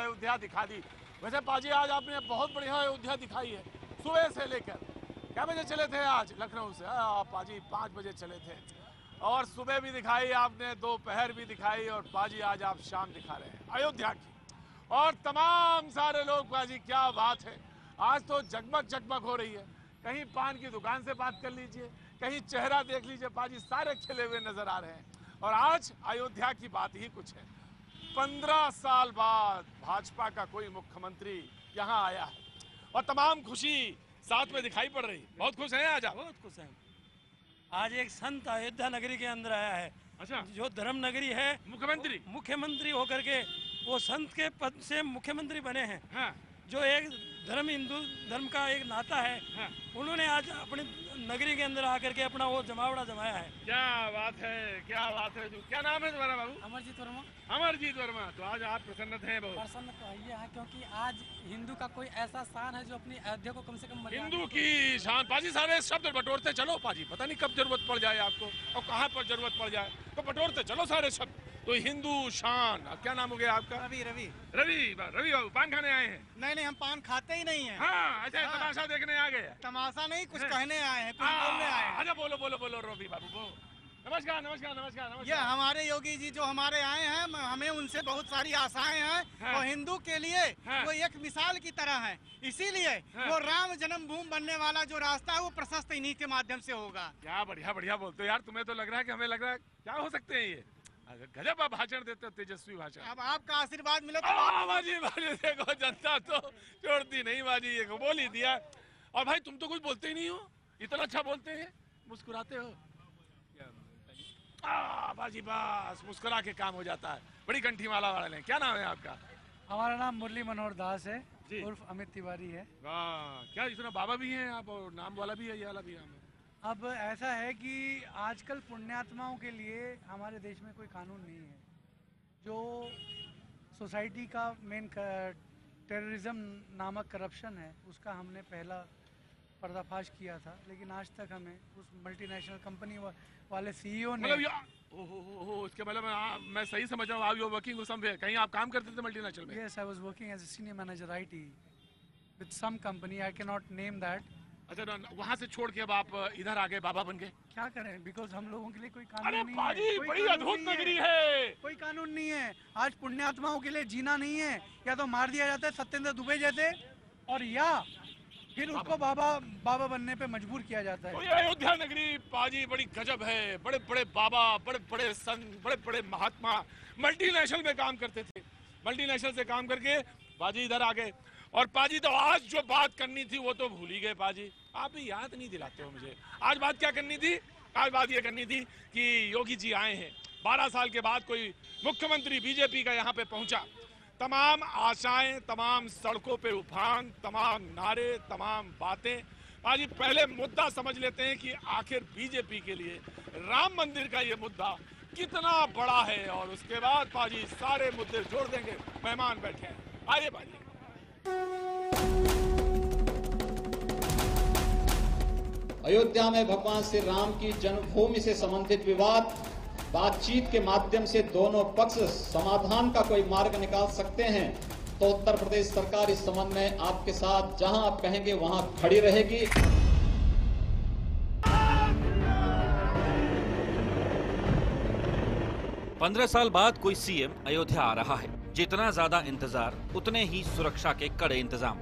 अयोध्या दिखा दी। वैसे पाजी आज आपने बहुत बढ़िया अयोध्या दिखाई है, सुबह से लेकर। क्या बजे चले थे आज लखनऊ से? पाजी 5 बजे चले थे, और सुबह भी दिखाई आपने, दोपहर भी दिखाई, और पाजी आज आप शाम दिखा रहे हैं अयोध्या की। और तमाम सारे लोग पाजी, क्या बात है, आज तो जगमग जगमग हो रही है। कहीं पान की दुकान से बात कर लीजिए, कहीं चेहरा देख लीजिए, पाजी सारे खिले हुए नजर आ रहे हैं। और आज अयोध्या की बात ही कुछ है, 15 साल बाद भाजपा का कोई मुख्यमंत्री यहाँ आया है, और तमाम खुशी साथ में दिखाई पड़ रही। बहुत खुश हैं आज आप? बहुत खुश हैं। आज एक संत अयोध्या नगरी के अंदर आया है। अच्छा, जो धर्म नगरी है, मुख्यमंत्री होकर के वो संत के पद से मुख्यमंत्री बने हैं। हाँ। जो एक धर्म, हिंदू धर्म का एक नाता है, हाँ। उन्होंने आज अपनी नगरी के अंदर आकर के अपना वो जमावड़ा जमाया है। क्या बात है, क्या बात है। क्या नाम है तुम्हारा बाबू? अमरजीत वर्मा। अमरजीत वर्मा, तो आज आप प्रसन्न थे बहुत? प्रसन्न तो ये है क्योंकि आज हिंदू का कोई ऐसा स्थान है जो अपनी अयोध्या को कम से कम हिंदू की शान। पाजी सारे शब्द बटोरते चलो पाजी, पता नहीं कब जरूरत पड़ जाए आपको और कहाँ पर जरूरत पड़ जाए, तो बटोरते चलो सारे शब्द। तो हिंदू शान। क्या नाम हो गया आपका? रवि। रवि रवि बाबू, पान खाने आए हैं? नहीं, हम पान खाते ही नहीं है। हाँ, अच्छा, तमाशा देखने आ गए? तमाशा नहीं, कुछ कहने आए हैं, कुछ बोलने आए हैं। अच्छा, बोलो रवि बाबू, बोलो। नमस्कार। ये हमारे योगी जी जो हमारे आए हैं, हमें उनसे बहुत सारी आशाएं हैं। हाँ। और हिंदू के लिए वो एक मिसाल की तरह है, इसीलिए वो राम जन्मभूमि बनने वाला जो रास्ता है वो प्रशस्त इन्हीं के माध्यम से होगा। क्या बढ़िया बोलते हो यार। तुम्हें तो लग रहा है कि हमें लग रहा है क्या हो सकते हैं ये। गजब आप भाषण देते हो, तेजस्वी भाषण। अब आपका आशीर्वाद मिले तो बाजी देखो, जनता तो छोड़ती नहीं बाजी, ये बोल ही दिया। और भाई तुम तो कुछ बोलते ही नहीं हो, इतना अच्छा बोलते हैं, मुस्कुराते हो। बाजी बस मुस्कुरा के काम हो जाता है। बड़ी कंठी माला वाले हैं। क्या नाम है आपका? हमारा नाम मुरली मनोहर दास है, जी। उर्फ अमित तिवारी है। वाह, क्या इसमें बाबा भी हैं आप, और नाम वाला भी है, ये वाला भी नाम है? अब ऐसा है कि आजकल पुण्यात्माओं के लिए हमारे देश में कोई कानून नहीं है। जो सोसाइटी का मेन टेररिज्म नामक करप्शन है, उसका हमने पहला पर्दाफाश किया था, लेकिन आज तक हमें उस मल्टीनेशनल कंपनी वाले सीईओ ने इसके मतलब मैं सही समझ रहा हूँ, आप यू वर्किंग समवेयर, कहीं आप काम करते थे मल्टीनेशनल में? Yes, I was working as a senior manager IT with some company, I can not name that. अच्छा, वहाँ से छोड़ के अब आप इधर आ गए, बाबा बन गए? क्या करें, बिकॉज हम लोगों के लिए कोई कानून अरे नहीं पाजी, है। बड़ी अद्भुत नगरी है। कोई कानून नहीं है। आज पुण्यात्माओं के लिए जीना नहीं है, या तो मार दिया जाता है सत्येंद्र दुबे जैसे, और या फिर उसको बाबा बनने पे मजबूर किया जाता है। तो ये अयोध्या नगरी पाजी बड़ी गजब है। बड़े बड़े बाबा, बड़े बड़े संत, बड़े बड़े महात्मा मल्टीनेशनल में काम करते थे। मल्टीनेशनल से काम करके पाजी इधर आ गए। और पाजी तो आज जो बात करनी थी वो तो भूल ही गए पाजी। आप भी याद नहीं दिलाते हो मुझे। आज बात क्या करनी थी? आज बात ये करनी थी कि योगी जी आए हैं, 12 साल के बाद कोई मुख्यमंत्री बीजेपी का यहाँ पे पहुंचा। तमाम आशाएं, तमाम सड़कों पे उफान, तमाम नारे, तमाम बातें। पाजी पहले मुद्दा समझ लेते हैं कि आखिर बीजेपी के लिए राम मंदिर का ये मुद्दा कितना बड़ा है, और उसके बाद पाजी सारे मुद्दे जोड़ देंगे। मेहमान बैठे हैं, आइए पाजी। अयोध्या में भगवान श्री राम की जन्मभूमि से संबंधित विवाद बातचीत के माध्यम से दोनों पक्ष समाधान का कोई मार्ग निकाल सकते हैं, तो उत्तर प्रदेश सरकार इस संबंध में आपके साथ जहां आप कहेंगे वहां खड़ी रहेगी। 15 साल बाद कोई सीएम अयोध्या आ रहा है। जितना ज्यादा इंतजार, उतने ही सुरक्षा के कड़े इंतजाम।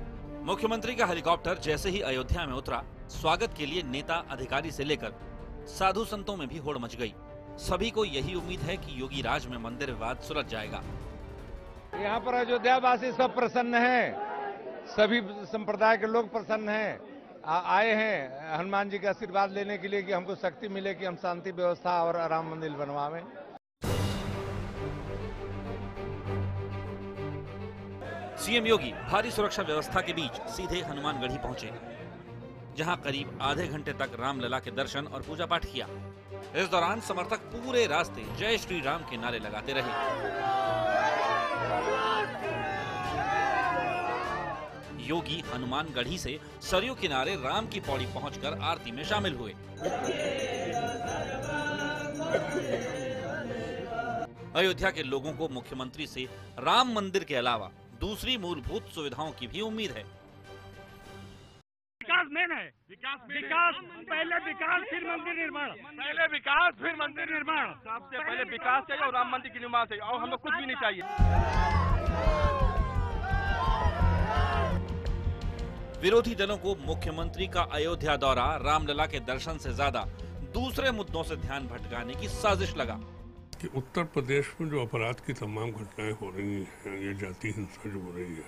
मुख्यमंत्री का हेलीकॉप्टर जैसे ही अयोध्या में उतरा, स्वागत के लिए नेता अधिकारी से लेकर साधु संतों में भी होड़ मच गई। सभी को यही उम्मीद है कि योगी राज में मंदिर विवाद सुलझ जाएगा। यहाँ पर अयोध्या वासी सब प्रसन्न हैं, सभी संप्रदाय के लोग प्रसन्न हैं। आए हैं हनुमान जी का आशीर्वाद लेने के लिए कि हमको शक्ति मिले कि हम शांति व्यवस्था और राम मंदिर बनवावें। सीएम योगी भारी सुरक्षा व्यवस्था के बीच सीधे हनुमानगढ़ी पहुंचे, जहां करीब आधे घंटे तक रामलला के दर्शन और पूजा पाठ किया। इस दौरान समर्थक पूरे रास्ते जय श्री राम के नारे लगाते रहे। योगी हनुमानगढ़ी से सरयू किनारे राम की पौड़ी पहुंचकर आरती में शामिल हुए। अयोध्या के लोगों को मुख्यमंत्री से राम मंदिर के अलावा दूसरी मूलभूत सुविधाओं की भी उम्मीद है। विकास मेन है, विकास पहले विकास फिर मंदिर निर्माण, पहले विकास फिर मंदिर निर्माण। सबसे पहले विकास चाहिए और राम मंदिर की निर्माण चाहिए, और हमें कुछ भी नहीं चाहिए। विरोधी दलों को मुख्यमंत्री का अयोध्या दौरा रामलला के दर्शन से ज्यादा दूसरे मुद्दों से ध्यान भटकाने की साजिश लगा कि उत्तर प्रदेश में जो अपराध की तमाम घटनाएं हो रही हैं, ये जाति हिंसा जो हो रही है,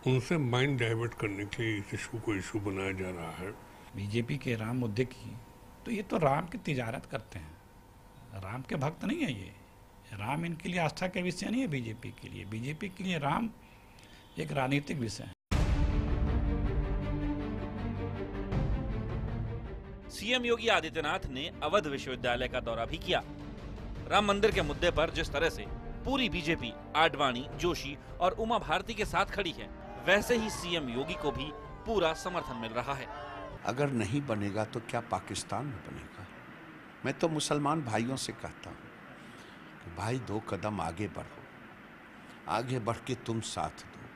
उनसे माइंड डाइवर्ट करने के लिए इस इशू को इशू बनाया जा रहा है। बीजेपी के राम मुद्दे की, तो ये तो राम की तिजारत करते हैं, राम के भक्त नहीं है ये। राम इनके लिए आस्था का विषय नहीं है बीजेपी के लिए। बीजेपी के लिए राम एक राजनीतिक विषय है। सीएम योगी आदित्यनाथ ने अवध विश्वविद्यालय का दौरा भी किया। राम मंदिर के मुद्दे पर जिस तरह से पूरी बीजेपी आडवाणी, जोशी और उमा भारती के साथ खड़ी है, वैसे ही सीएम योगी को भी पूरा समर्थन मिल रहा है। अगर नहीं बनेगा तो क्या पाकिस्तान में बनेगा? मैं तो मुसलमान भाइयों से कहता हूँ कि भाई 2 कदम आगे बढ़ो, आगे बढ़ के तुम साथ दो,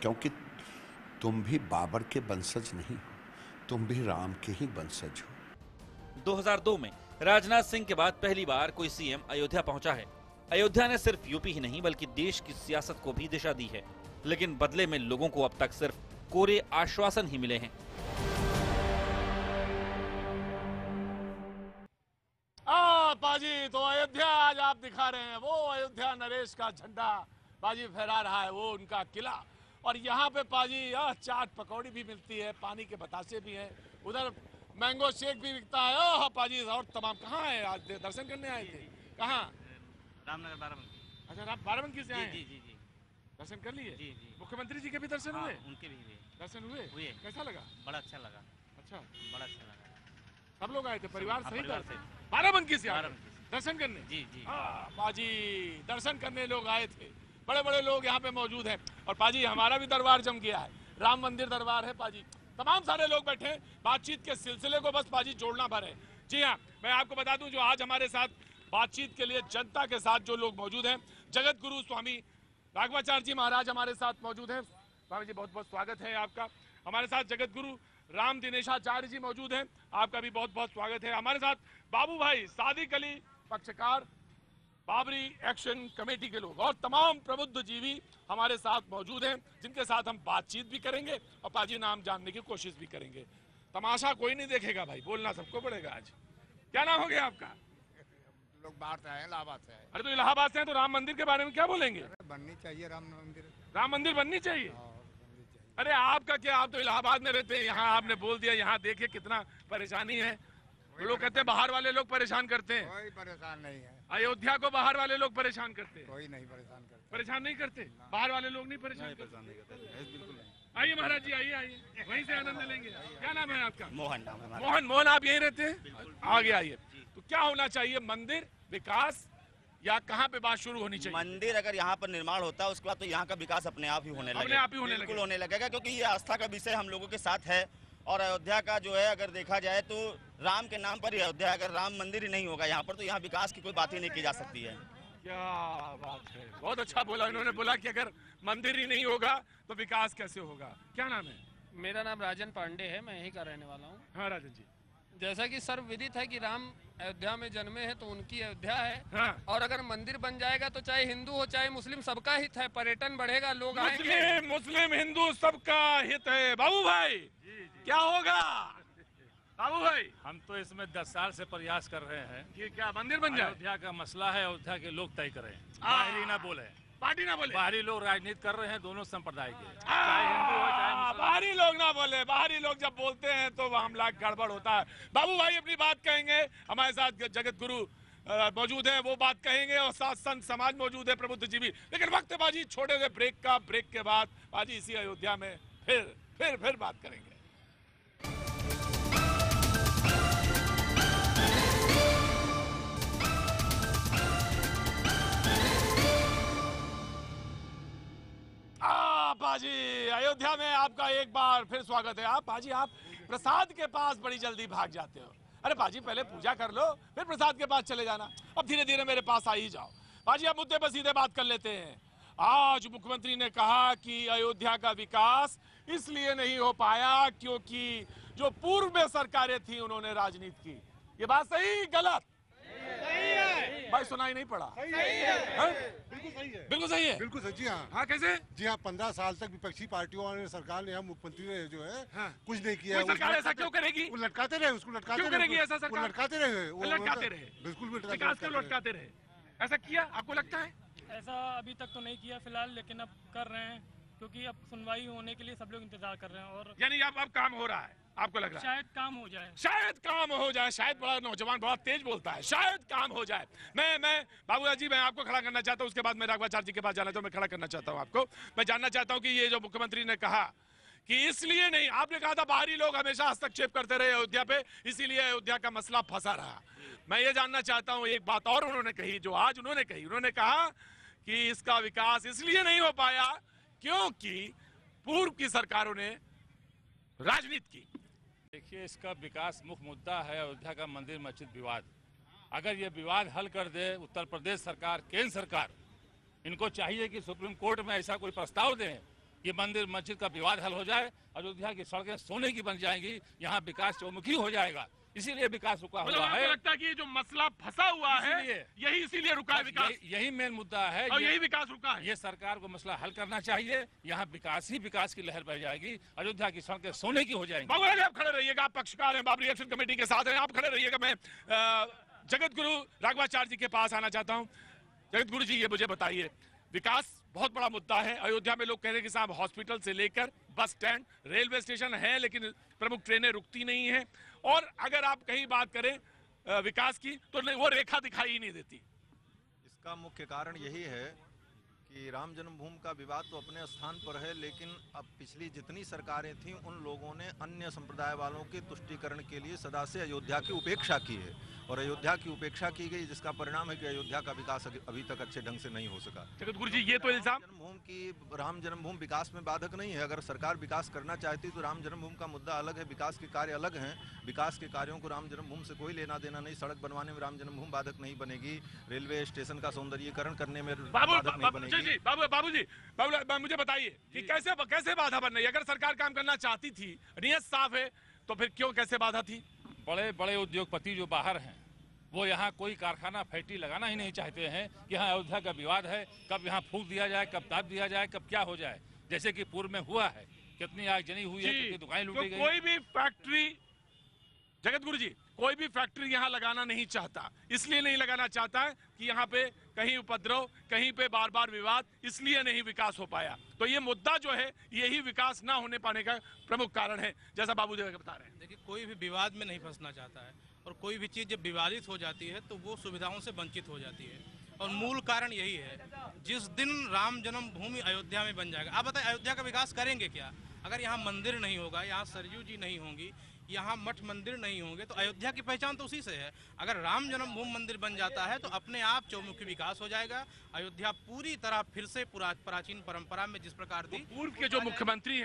क्योंकि तुम भी बाबर के वंशज नहीं हो, तुम भी राम के ही वंशज हो। 2002 में राजनाथ सिंह के बाद पहली बार कोई सीएम अयोध्या पहुंचा है। अयोध्या ने सिर्फ यूपी ही नहीं बल्कि देश की सियासत को भी दिशा दी है, लेकिन बदले में लोगों को अब तक सिर्फ कोरे आश्वासन ही मिले हैं। बाजी तो अयोध्या आज आप दिखा रहे हैं, वो अयोध्या नरेश का झंडा बाजी फहरा रहा है, वो उनका किला। और यहाँ पे पाजी चाट पकौड़ी भी मिलती है, पानी के बतासे भी हैं, उधर मैंगो शेक भी बिकता है। ओह पाजी और तमाम। कहाँ है आज दर्शन करने आए थे? कहाँ? रामनगर बाराबंकी। अच्छा, आप बाराबंकी से आए? जी जी जी। दर्शन कर लिए? जी जी। मुख्यमंत्री जी के भी दर्शन हुए? उनके भी हुए। दर्शन हुए? कैसा लगा? बड़ा अच्छा लगा। अच्छा, बड़ा अच्छा लगा। सब लोग आए थे परिवार सहित? से बाराबंकी से दर्शन करने? जी जी। पाजी दर्शन करने लोग आए थे, बड़े बड़े लोग यहाँ पे मौजूद हैं। और पाजी हमारा भी दरबार जम गया है, राम मंदिर दरबार है पाजी। तमाम सारे लोग बैठे हैं, बातचीत के सिलसिले को बस पाजी जोड़ना भर है। जी हाँ, मैं आपको बता दूं जो आज हमारे साथ बातचीत के लिए जनता के साथ जो लोग मौजूद हैं, जगत गुरु स्वामी राघवाचार्य जी महाराज हमारे साथ मौजूद हैं। स्वामी जी बहुत बहुत स्वागत है आपका। हमारे साथ जगत गुरु राम दिनेशाचार्य जी मौजूद हैं, आपका भी बहुत बहुत स्वागत है। हमारे साथ बाबू भाई सादिक अली पक्षकार, बाबरी एक्शन कमेटी के लोग और तमाम प्रबुद्ध जीवी हमारे साथ मौजूद हैं, जिनके साथ हम बातचीत भी करेंगे और पाजी नाम जानने की कोशिश भी करेंगे। तमाशा कोई नहीं देखेगा भाई, बोलना सबको पड़ेगा। आज क्या नाम हो गया आपका? लोग बाहर से आए, इलाहाबाद से आए। अरे तो इलाहाबाद से हैं तो राम मंदिर के बारे में क्या बोलेंगे? बननी चाहिए राम मंदिर। राम मंदिर बननी चाहिए। अरे आपका क्या, आप तो इलाहाबाद में रहते हैं, यहाँ आपने बोल दिया। यहाँ देखिए कितना परेशानी है। लोग कहते हैं बाहर वाले लोग परेशान करते हैं। कोई परेशान नहीं है। अयोध्या को बाहर वाले लोग परेशान करते हैं? कोई नहीं परेशान करते। परेशान नहीं करते? बाहर वाले लोग नहीं परेशान करते? बिल्कुल नहीं। आइए महाराज जी, आइए आइए, वहीं से आनंद लेंगे। क्या नाम है आपका? मोहन नाम है। मोहन। मोहन आप यहीं रहते हैं? आगे आइए। तो क्या होना चाहिए, मंदिर विकास या कहाँ पे बात शुरू होनी चाहिए? मंदिर अगर यहाँ पर निर्माण होता है उसके बाद तो यहाँ का विकास अपने आप ही होने लगेगा। बिल्कुल होने लगेगा, क्योंकि ये आस्था का विषय हम लोगों के साथ है। और अयोध्या का जो है अगर देखा जाए तो राम के नाम पर ही अयोध्या, अगर राम मंदिर ही नहीं होगा यहाँ पर तो यहाँ विकास की कोई बात ही नहीं की जा सकती है। क्या बात है, बहुत अच्छा बोला इन्होंने। बोला कि अगर मंदिर ही नहीं होगा तो विकास कैसे होगा। क्या नाम है? मेरा नाम राजन पांडे है, मैं यहीं का रहने वाला हूँ। हाँ राजन जी, जैसा कि सर्वविदित है कि राम अयोध्या में जन्मे हैं तो उनकी अयोध्या है। हाँ। और अगर मंदिर बन जाएगा तो चाहे हिंदू हो चाहे मुस्लिम सबका हित है, पर्यटन बढ़ेगा, लोग आएंगे। मुस्लिम हिंदू सबका हित है। बाबू भाई क्या होगा? बाबू भाई हम तो इसमें 10 साल से प्रयास कर रहे हैं कि क्या मंदिर बन जाए। अयोध्या का मसला है, अयोध्या के लोग तय करें, बाहरी ना बोले, पार्टी ना बोले। बाहरी लोग राजनीति कर रहे हैं दोनों संप्रदाय के, चाहे हिंदू हो चाहे मुसलमान। बाहरी लोग ना बोले। बाहरी लोग जब बोलते हैं तो मामला गड़बड़ होता है। बाबू भाई अपनी बात कहेंगे, हमारे साथ जगत गुरु मौजूद है, वो बात कहेंगे और साथ संत समाज मौजूद है, प्रबुद्ध जीवी। लेकिन वक्त बाजी छोटे से ब्रेक का, ब्रेक के बाद बाजी इसी अयोध्या में फिर बात करेंगे। पाजी अयोध्या में आपका एक बार फिर स्वागत है। आप पाजी आप प्रसाद के पास बड़ी जल्दी भाग जाते हो। अरे पाजी पहले पूजा कर लो फिर प्रसाद के पास चले जाना। अब धीरे धीरे मेरे पास आ ही जाओ। पाजी अब मुद्दे पर सीधे बात कर लेते हैं। आज मुख्यमंत्री ने कहा कि अयोध्या का विकास इसलिए नहीं हो पाया क्योंकि जो पूर्व में सरकारें थी उन्होंने राजनीति की। ये बात सही गलत? सही है भाई, सुनाई नहीं पड़ा? सही है, बिल्कुल सही है, बिल्कुल सही है, बिल्कुल सही। जी हाँ, हाँ कैसे? जी हाँ, 15 साल तक विपक्षी पार्टियों ने, सरकार ने, मुख्यमंत्री ने जो है कुछ नहीं किया। सरकार ऐसा क्यों करेगी? वो लटकाते रहे उसको, क्यों करेगी ऐसा सरकार? लटकाते रहे, लटकाते रहे, बिल्कुल विकास क्यों लटकाते रहे? ऐसा किया आपको लगता है? ऐसा अभी तक तो नहीं किया फिलहाल, लेकिन अब कर रहे हैं क्योंकि अब सुनवाई होने के लिए सब लोग इंतजार कर रहे हैं। और यानी अब काम हो रहा है, आपको लग रहा है? शायद काम हो जाए, शायद काम हो जाए। शायद बड़ा नौजवान बड़ा तेज बोलता है, शायद काम हो जाए। मैं बाबूलाल जी, मैं आपको खड़ा करना चाहता हूँ, उसके बाद मैं राघवाचार्य जी के पास जाना चाहता हूँ। मैं खड़ा करना चाहता हूँ आपको। मैं जानना चाहता हूँ कि ये जो मुख्यमंत्री ने कहा कि इसलिए नहीं, आपने कहा था बाहरी लोग हमेशा हस्तक्षेप करते रहे अयोध्या पे, इसीलिए अयोध्या का मसला फंसा रहा। मैं ये जानना चाहता हूँ, एक बात और उन्होंने कही जो आज उन्होंने कही। उन्होंने कहा कि इसका विकास इसलिए नहीं हो पाया क्योंकि पूर्व की सरकारों ने राजनीति की। देखिए, इसका विकास मुख्य मुद्दा है अयोध्या का मंदिर मस्जिद विवाद। अगर ये विवाद हल कर दे उत्तर प्रदेश सरकार, केंद्र सरकार, इनको चाहिए कि सुप्रीम कोर्ट में ऐसा कोई प्रस्ताव दें कि मंदिर मस्जिद का विवाद हल हो जाए, अयोध्या की सड़कें सोने की बन जाएंगी, यहाँ विकास चौमुखी हो जाएगा। इसीलिए विकास रुका हुआ है। लगता है कि जो मसला फंसा हुआ है यही इसीलिए रुका है विकास, यही मेन मुद्दा है और यही विकास रुका है। ये सरकार को मसला हल करना चाहिए, यहाँ विकास ही विकास की लहर बह जाएगी, अयोध्या की सड़कें सोने की हो जाएंगी। बाबूलाल जी, आप खड़े रहिएगा, आप पक्षकार हैं, बाबरी एक्शन कमेटी के साथ हैं, आप खड़े रहिएगा। मैं जगत गुरु राघवाचार्य जी के पास आना चाहता हूँ। जगत गुरु जी, ये मुझे बताइए, विकास बहुत बड़ा मुद्दा है अयोध्या में। लोग कह रहे हैं कि साहब हॉस्पिटल से लेकर बस स्टैंड, रेलवे स्टेशन है लेकिन प्रमुख ट्रेनें रुकती नहीं है, और अगर आप कहीं बात करें विकास की तो वो रेखा दिखाई ही नहीं देती। इसका मुख्य कारण यही है कि राम जन्मभूमि का विवाद तो अपने स्थान पर है, लेकिन अब पिछली जितनी सरकारें थीं उन लोगों ने अन्य संप्रदाय वालों के तुष्टीकरण के लिए सदा से अयोध्या की उपेक्षा की है, और अयोध्या की उपेक्षा की गई, जिसका परिणाम है कि अयोध्या का विकास अभी तक अच्छे ढंग से नहीं हो सका। जगत गुरु जी, ये तो इल्जाम राम जन्मभूमि विकास में बाधक नहीं है। अगर सरकार विकास करना चाहती तो राम जन्मभूमि का मुद्दा अलग है, विकास के कार्य अलग हैं। विकास के कार्यों को राम जन्मभूमि से कोई लेना देना नहीं। सड़क बनवाने में राम जन्मभूमि बाधक नहीं बनेगी, रेलवे स्टेशन का सौंदर्यीकरण करने में बाधक नहीं बनेगी। बाबू मुझे बताइए कि कैसे बाधा बन रही है? अगर सरकार काम करना चाहती थी, नियत साफ है, तो फिर क्यों कैसे बाधा थी? बड़े बड़े उद्योगपति जो बाहर हैं वो यहाँ कोई कारखाना फैक्ट्री लगाना ही नहीं चाहते हैं कि यहाँ अयोध्या का विवाद है, कब यहाँ फूंक दिया जाए, कब दाब दिया जाए, कब क्या हो जाए, जैसे कि पूर्व में हुआ है। कितनी आगजनी हुई है, कितनी दुकानें लूटी गई। कोई भी फैक्ट्री, जगत गुरु जी, कोई भी फैक्ट्री यहाँ लगाना नहीं चाहता। इसलिए नहीं लगाना चाहता है कि यहाँ पे कहीं उपद्रव, कहीं पे बार बार विवाद, इसलिए नहीं विकास हो पाया। तो ये मुद्दा जो है यही विकास ना होने पाने का प्रमुख कारण है, जैसा बाबू जी बता रहे हैं। देखिए, कोई भी विवाद में नहीं फंसना चाहता है, और कोई भी चीज़ जब विवादित हो जाती है तो वो सुविधाओं से वंचित हो जाती है, और मूल कारण यही है। जिस दिन राम जन्मभूमि अयोध्या में बन जाएगा, आप बताएं अयोध्या का विकास करेंगे क्या? अगर यहाँ मंदिर नहीं होगा, यहाँ सरयू जी नहीं होंगी, यहाँ मठ मंदिर नहीं होंगे, तो अयोध्या की पहचान तो उसी से है। अगर राम जन्मभूमि मंदिर बन जाता है तो अपने आप चौमुखी विकास हो जाएगा। अयोध्या पूरी तरह फिर से प्राचीन परंपरा में जिस प्रकार थी। पूर्व के जो मुख्यमंत्री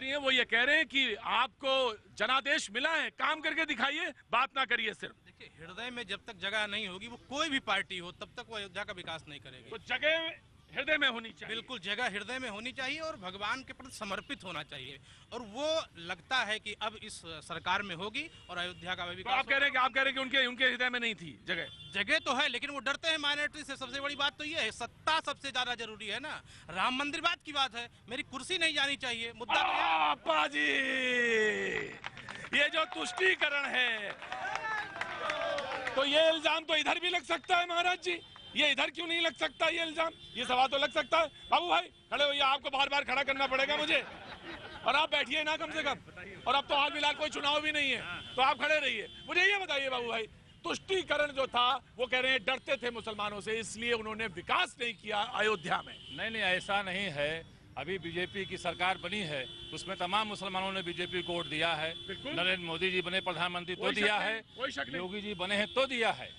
हैं वो ये कह रहे हैं कि आपको जनादेश मिला है, काम करके दिखाइए, बात ना करिए सिर्फ। देखिए, हृदय में जब तक जगह नहीं होगी, वो कोई भी पार्टी हो, तब तक वो अयोध्या का विकास नहीं करेगी। तो जगह हृदय में होनी चाहिए। बिल्कुल, जगह हृदय में होनी चाहिए और भगवान के प्रति समर्पित होना चाहिए, और वो लगता है कि अब इस सरकार में होगी और अयोध्या का विकास। तो आप कह रहे हैं कि उनके हृदय में नहीं थी जगह तो है, लेकिन वो डरते हैं माइनॉरिटी से। सबसे बड़ी बात तो ये है, सत्ता सबसे ज्यादा जरूरी है ना। राम मंदिर बात की बात है, मेरी कुर्सी नहीं जानी चाहिए, मुद्दा तो जी, ये जो तुष्टीकरण है, तो ये इल्जाम तो इधर भी लग सकता है महाराज जी, ये इधर क्यों नहीं लग सकता? ये इल्जाम, ये सवाल तो लग सकता है। बाबू भाई खड़े होइए, आपको बार बार खड़ा करना पड़ेगा मुझे, और आप बैठिए ना कम से कम। और अब तो हाल फिलहाल कोई चुनाव भी नहीं है, तो आप खड़े रहिए। मुझे ये बताइए बाबू भाई, तुष्टीकरण जो था, वो कह रहे हैं डरते थे मुसलमानों से, इसलिए उन्होंने विकास नहीं किया अयोध्या में। नहीं, ऐसा नहीं है। अभी बीजेपी की सरकार बनी है, उसमें तमाम मुसलमानों ने बीजेपी को वोट दिया है। नरेंद्र मोदी जी बने प्रधानमंत्री तो दिया है, योगी जी बने हैं तो दिया है।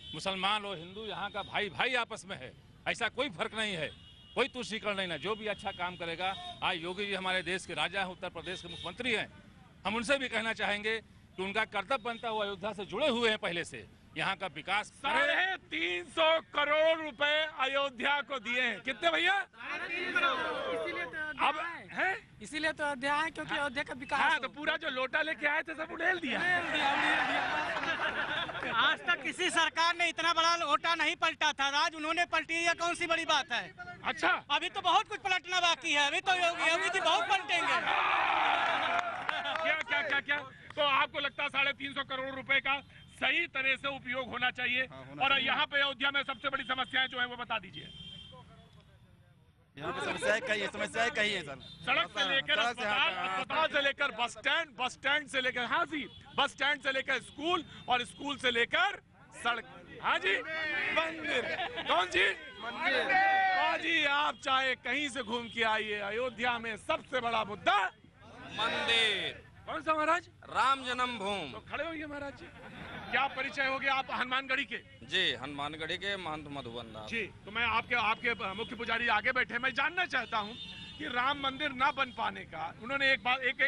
मुसलमान और हिंदू यहाँ का भाई भाई आपस में है, ऐसा कोई फर्क नहीं है, कोई तुष्टीकरण नहीं है। जो भी अच्छा काम करेगा, आज योगी जी हमारे देश के राजा हैं, उत्तर प्रदेश के मुख्यमंत्री हैं, हम उनसे भी कहना चाहेंगे कि उनका कर्तव्य बनता हुआ अयोध्या से जुड़े हुए हैं पहले से, यहाँ का विकास 350 करोड़ रुपए अयोध्या को दिए हैं। कितने भैया? अब है इसीलिए तो अयोध्या है, क्योंकि अयोध्या का विकास। हाँ, तो पूरा जो लोटा लेके आए थे सब उड़ेल दिया। आज तक किसी सरकार ने इतना बड़ा लोटा नहीं पलटा था राज, उन्होंने पलटी, ये कौन सी बड़ी बात है? अच्छा, अभी तो बहुत कुछ पलटना बाकी है, अभी तो योगी जी बहुत पलटेंगे। क्या क्या क्या क्या? तो आपको लगता है 350 करोड़ रुपए का सही तरह से उपयोग होना चाहिए? और यहाँ पे अयोध्या में सबसे बड़ी समस्याएं जो है वो बता दीजिए। यहाँ की समस्याएं कही है सर। सड़क से लेकर अस्पताल से लेकर बस स्टैंड से लेकर, हाँ जी, बस स्टैंड से लेकर स्कूल, और स्कूल से लेकर सड़क। हाँ जी, मंदिर। कौन जी? मंदिर। हाँ जी, आप चाहे कहीं से घूम के आइए, अयोध्या में सबसे बड़ा मुद्दा मंदिर। कौन सा महाराज? राम जन्मभूमि। तो खड़े होइए महाराज जी। क्या परिचय हो गया? आप हनुमानगढ़ी के? जी, हनुमानगढ़ी के महंत मधुबन दास जी। तो मैं आपके मुख्य पुजारी आगे बैठे, मैं जानना चाहता हूं कि राम मंदिर न बन पाने का उन्होंने एक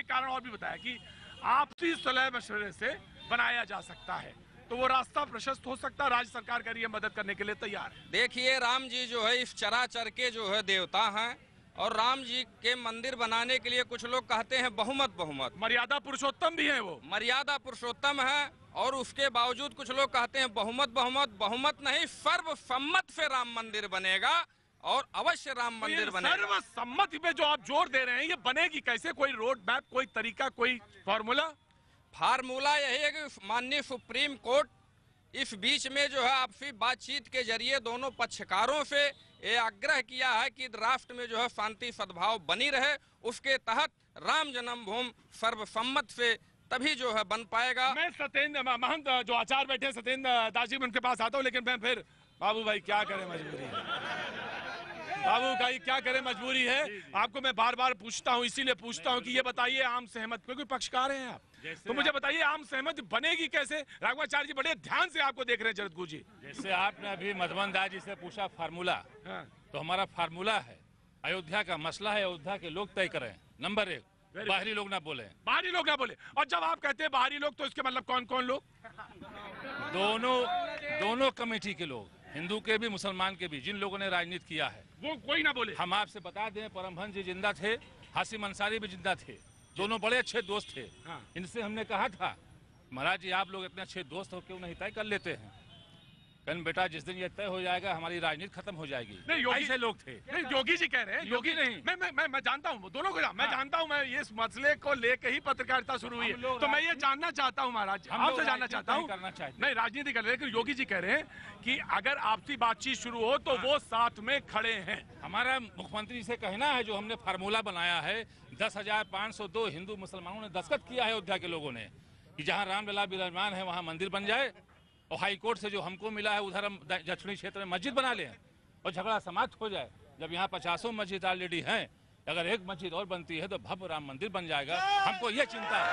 कारण और भी बताया कि आपसी सुलह मशवरे से बनाया जा सकता है, तो वो रास्ता प्रशस्त हो सकता है। राज्य सरकार कह रही है मदद करने के लिए तैयार है। देखिए, राम जी जो है इस चराचर के जो है देवता हैं, और राम जी के मंदिर बनाने के लिए कुछ लोग कहते हैं बहुमत। मर्यादा पुरुषोत्तम भी है वो, मर्यादा पुरुषोत्तम है, और उसके बावजूद कुछ लोग कहते हैं बहुमत नहीं, सर्वसम्मत से राम मंदिर बनेगा, और अवश्य राम मंदिर बनेगा। सर्वसम्मति पे जो आप जोर दे रहे हैं, ये बनेगी कैसे? कोई रोड मैप, कोई तरीका, कोई फार्मूला यही है कि माननीय सुप्रीम कोर्ट इस बीच में जो है आपसी बातचीत के जरिए दोनों पक्षकारों से ये आग्रह किया है कि राष्ट्र में जो है शांति सद्भाव बनी रहे। उसके तहत राम जन्मभूमि सर्वसम्मत से तभी जो है बन पाएगा। मैं सत्येंद्र महंत जो आचार्य बैठे सत्येंद्र दास जी, उनके पास आता हूँ, लेकिन मैं फिर बाबू भाई क्या करें, मजबूरी है। बाबू भाई क्या करें, मजबूरी है। आपको मैं बार बार पूछता हूँ, इसीलिए पूछता हूँ कि ये बताइए आम सहमति, क्योंकि पक्षकार हैं आप, तो मुझे बताइए आम सहमति बनेगी कैसे? राघवाचार्य जी बड़े ध्यान से आपको देख रहे हैं, जरदगुरु जी। जैसे आपने अभी मधुबन दास जी से पूछा फार्मूला, तो हमारा फार्मूला है, अयोध्या का मसला है, अयोध्या के लोग तय करें। नंबर 1, बाहरी लोग ना बोले। बाहरी लोग ना बोले। और जब आप कहते हैं बाहरी लोग, तो इसके मतलब कौन कौन लोग? दोनों कमेटी के लोग, हिंदू के भी मुसलमान के भी, जिन लोगों ने राजनीति किया है, वो कोई ना बोले। हम आपसे बता दें, परमहंस जी जिंदा थे, हाशिम अंसारी भी जिंदा थे, दोनों बड़े अच्छे दोस्त थे। इनसे हमने कहा था, महाराज जी आप लोग इतने अच्छे दोस्त हो, क्यों नहीं तय कर लेते हैं? कहन बेटा, जिस दिन ये तय हो जाएगा हमारी राजनीति खत्म हो जाएगी। नहीं, योगी ऐसे लोग थे। नहीं, योगी जी कह रहे हैं। योगी नहीं, मैं जानता हूँ दोनों को, मैं जानता हूँ, मैं इस मसले को लेकर ही पत्रकारिता शुरू हुई है, तो मैं ये जानना चाहता हूँ महाराज, आपसे जानना चाहता हूँ। नहीं, राजनीति कर रहे हैं, लेकिन योगी जी कह रहे हैं कि अगर आपसी बातचीत शुरू हो तो वो साथ में खड़े हैं। हमारा मुख्यमंत्री से कहना है, जो हमने फार्मूला बनाया है, 10,502 हिंदू मुसलमानों ने दस्तखत किया है अयोध्या के लोगों ने, कि जहाँ रामलला विराजमान है वहाँ मंदिर बन जाए, और हाई कोर्ट से जो हमको मिला है उधर हम दक्षिणी क्षेत्र में मस्जिद बना लें, और झगड़ा समाप्त हो जाए। जब यहाँ 50 मस्जिद ऑलरेडी हैं, अगर एक मस्जिद और बनती है तो भव्य राम मंदिर बन जाएगा। हमको ये चिंता है।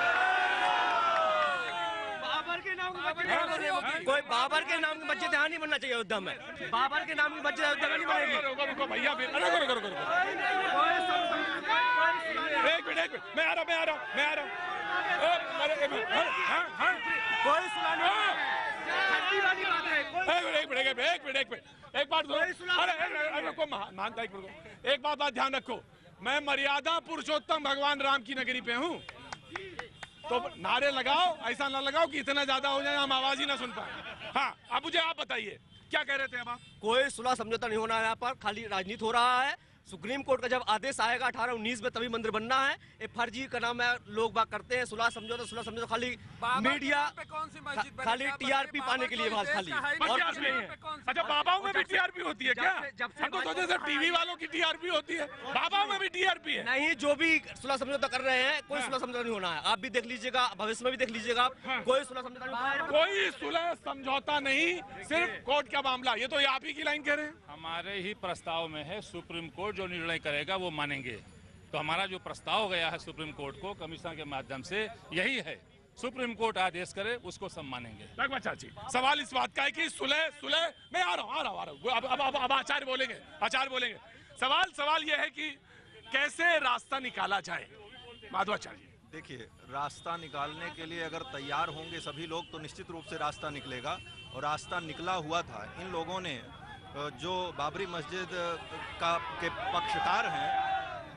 बाबर के नाम की मस्जिद यहाँ नहीं बनना चाहिए अयोध्या में। बाबर के नाम की मस्जिद अयोध्या में नहीं बनेगी। भैया एक मिनट, मैं आ रहा हूँ। कोई सुना नहीं। एक बात ध्यान रखो, मैं मर्यादा पुरुषोत्तम भगवान राम की नगरी पे हूँ, तो नारे लगाओ, ऐसा ना लगाओ कि इतना ज्यादा हो जाए हम आवाज ही ना सुन पाए। हाँ, अब मुझे आप बताइए क्या कह रहे थे अब आप? कोई सुलह समझौता नहीं होना है, यहाँ पर खाली राजनीति हो रहा है। सुप्रीम कोर्ट का जब आदेश आएगा 18-19 में तभी मंदिर बनना है। ये फर्जी का नाम है, लोग बात करते हैं सुलह समझौता खाली मीडिया, खाली टीआरपी पाने के लिए बात खाली। और अच्छा, बाबाओं में भी टीआरपी होती है क्या? हम तो सोचे सिर्फ टीवी वालों की टीआरपी होती है, बाबाओं में भी टीआरपी है। नहीं, जो भी सुलह समझौता कर रहे हैं, कोई सुलह समझौता नहीं होना है। आप भी देख लीजिएगा, भविष्य में भी देख लीजिएगा, कोई सुलह समझौता नहीं। कोई सुलह समझौता नहीं, सिर्फ कोर्ट का मामला। ये तो आप ही की लाइन कह रहे हैं। हमारे ही प्रस्ताव में है, सुप्रीम कोर्ट जो निर्णय करेगा वो मानेंगे। तो हमारा जो प्रस्ताव गया है सुप्रीम कोर्ट को कमीशन के माध्यम से, यही है, सुप्रीम कोर्ट आदेश करे उसको सब मानेंगे। चाची, सवाल इस बात का है कि सुलह मैं आ रहा हूँ। अब आचार्य बोलेंगे। सवाल ये है कि कैसे रास्ता निकाला जाए। माधवाचार्य, देखिए, रास्ता निकालने के लिए अगर तैयार होंगे सभी लोग तो निश्चित रूप से रास्ता निकलेगा, और रास्ता निकला हुआ था। इन लोगों ने जो बाबरी मस्जिद के पक्षकार हैं,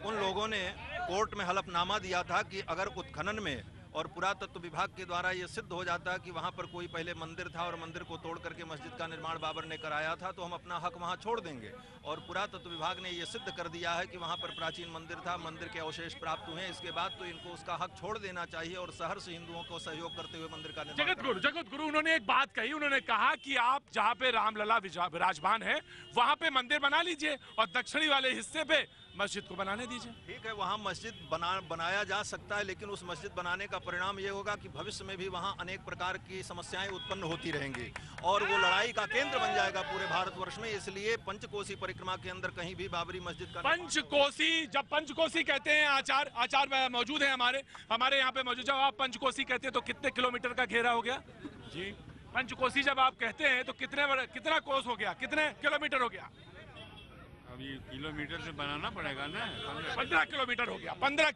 उन लोगों ने कोर्ट में हलफनामा दिया था कि अगर उत्खनन में और पुरातत्व विभाग के द्वारा ये सिद्ध हो जाता है कि वहाँ पर कोई पहले मंदिर था और मंदिर को तोड़ करके मस्जिद का निर्माण बाबर ने कराया था, तो हम अपना हक वहाँ छोड़ देंगे। और पुरातत्व विभाग ने ये सिद्ध कर दिया है कि वहाँ पर प्राचीन मंदिर था, मंदिर के अवशेष प्राप्त हुए। इसके बाद तो इनको उसका हक छोड़ देना चाहिए और शहर से हिंदुओं को सहयोग करते हुए मंदिर का निर्माण। जगत गुरु उन्होंने एक बात कही, उन्होंने कहा कि आप जहाँ पे रामलला विराजमान है वहाँ पे मंदिर बना लीजिए और दक्षिणी वाले हिस्से पे मस्जिद को बनाने दीजिए। ठीक है, वहाँ मस्जिद बनाया जा सकता है, लेकिन उस मस्जिद बनाने का परिणाम ये होगा कि भविष्य में भी वहाँ अनेक प्रकार की समस्याएं उत्पन्न होती रहेंगी और वो लड़ाई का केंद्र बन जाएगा पूरे भारतवर्ष में। इसलिए पंचकोसी परिक्रमा के अंदर कहीं भी बाबरी मस्जिद का पंचकोसी, जब पंचकोसी कहते हैं, आचार मौजूद है हमारे यहाँ पे मौजूद। जब आप पंचकोसी कहते हैं तो कितने किलोमीटर का घेरा हो गया जी? पंचकोसी जब आप कहते हैं तो कितना कोस हो गया, कितने किलोमीटर हो गया? अब ये किलोमीटर से बनाना पड़ेगा ना। 15 किलोमीटर हो गया। 15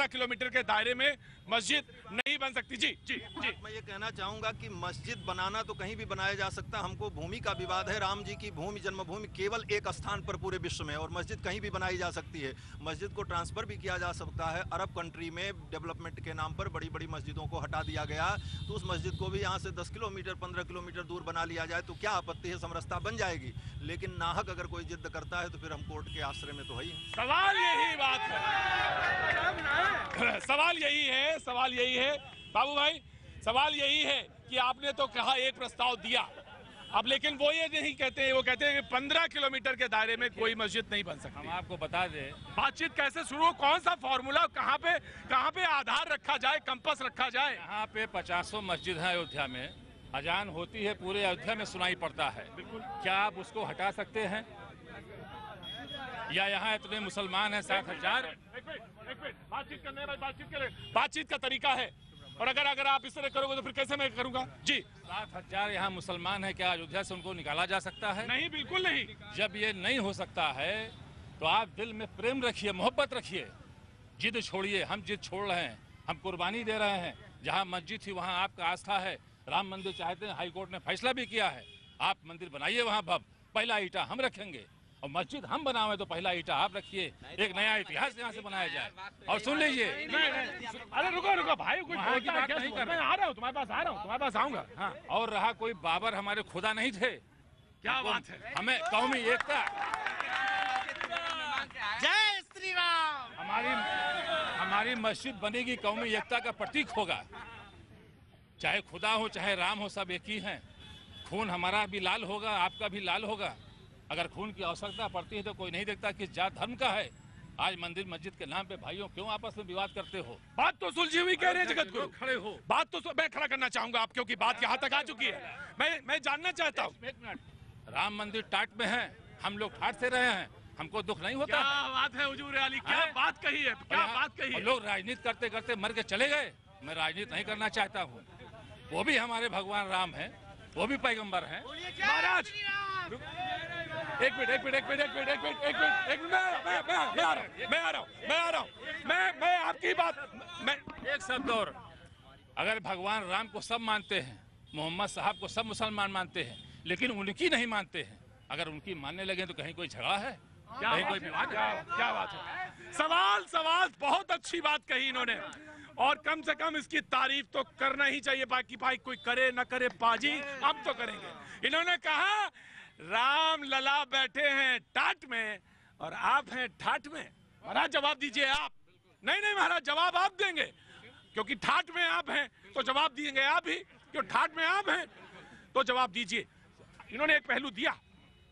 किलोमीटर के दायरे में मस्जिद नहीं बन सकती। जी जी जी, मैं ये कहना चाहूंगा कि मस्जिद बनाना तो कहीं भी बनाया जा सकता। हमको भूमि का विवाद है। राम जी की भूमि, जन्मभूमि केवल एक स्थान पर पूरे विश्व में, और मस्जिद कहीं भी बनाई जा सकती है। मस्जिद को ट्रांसफर भी किया जा सकता है। अरब कंट्री में डेवलपमेंट के नाम पर बड़ी बड़ी मस्जिदों को हटा दिया गया, तो उस मस्जिद को भी यहाँ से 10 किलोमीटर 15 किलोमीटर दूर बना लिया जाए तो क्या आपत्ति है, समरसता बन जाएगी। लेकिन नाहक अगर कोई जिद करता है तो फिर हम कोर्ट के आश्रय में तो है ही। सवाल यही बात है, सवाल यही है बाबू भाई, सवाल यही है कि आपने तो कहा एक प्रस्ताव दिया, अब लेकिन वो ये नहीं कहते, वो कहते हैं कि 15 किलोमीटर के दायरे में कोई मस्जिद नहीं बन सकती। हम आपको बता दें बातचीत कैसे शुरू हो, कौन सा फॉर्मूला, कहाँ पे आधार रखा जाए, कंपास रखा जाए। यहाँ पे 50 मस्जिद है अयोध्या में, अजान होती है पूरे अयोध्या में सुनाई पड़ता है। क्या आप उसको हटा सकते हैं? या यहाँ इतने मुसलमान हैं 7,000? बातचीत करने में बातचीत का तरीका है, और अगर आप इस तरह करोगे तो फिर कैसे मैं करूंगा जी? 7,000 यहाँ मुसलमान हैं, क्या अयोध्या से उनको निकाला जा सकता है? नहीं, बिल्कुल नहीं। जब ये नहीं हो सकता है तो आप दिल में प्रेम रखिए, मोहब्बत रखिए, जिद छोड़िए। हम जिद छोड़ रहे हैं, हम कुर्बानी दे रहे हैं। जहाँ मस्जिद थी वहाँ आपका आस्था है, राम मंदिर चाहते हैं, हाई कोर्ट ने फैसला भी किया है। आप मंदिर बनाइए वहाँ भव्य, पहला ईंटा हम रखेंगे, और मस्जिद हम बनावे तो पहला ईंटा आप रखिए। एक नया इतिहास यहाँ से बनाया जाए। और सुन लीजिए, अरे रुको भाई, कुछ की बात नहीं कर, मैं आ रहा हूँ तुम्हारे पास आऊंगा। हाँ। और रहा कोई बाबर हमारे खुदा नहीं थे। क्या बात है, हमें कौमी एकता, जय श्री राम, हमारी मस्जिद बनेगी, कौमी एकता का प्रतीक होगा। चाहे खुदा हो चाहे राम हो, सब एक ही हैं। खून हमारा भी लाल होगा, आपका भी लाल होगा। अगर खून की आवश्यकता पड़ती है तो कोई नहीं देखता किस जात धर्म का है। आज मंदिर मस्जिद के नाम पे भाइयों क्यों आपस में विवाद करते हो? बात तो सुलझी हुई कह रहे हैं जगत गुरु, खड़े हो। बात तो मैं खड़ा करना चाहूंगा आप, क्योंकि बात यहाँ तक आ चुकी है। मैं जानना चाहता हूँ। एक मिनट, राम मंदिर टाट में है, हम लोग ठाट से रहे हैं, हमको दुख नहीं होता। क्या बात है हुजूर अली, क्या बात कही है, क्या बात कही है। लोग राजनीति करते करते मर के चले गए। मैं राजनीति नहीं करना चाहता हूँ। वो भी हमारे भगवान राम हैं, वो भी पैगंबर हैं। महाराज एक मिनट, मैं आ रहा हूँ। मैं आपकी बात, मैं एक शब्द और, अगर भगवान राम को सब मानते हैं, मोहम्मद साहब को सब मुसलमान मानते हैं, लेकिन उनकी नहीं मानते हैं, अगर उनकी मानने लगे तो कहीं कोई झगड़ा है, कहीं कोई विवाद है? क्या बात है। सवाल बहुत अच्छी बात कही इन्होंने, और कम से कम इसकी तारीफ तो करना ही चाहिए। बाकी भाई कोई करे न करे पाजी, हम तो करेंगे। इन्होंने कहा राम लला बैठे हैं टाट में और आप हैं ठाट में। महाराज जवाब दीजिए आप। नहीं महाराज, जवाब आप देंगे, क्योंकि ठाट में आप हैं तो जवाब देंगे आप ही, क्यों ठाट में आप हैं तो जवाब दीजिए। इन्होंने एक पहलू दिया,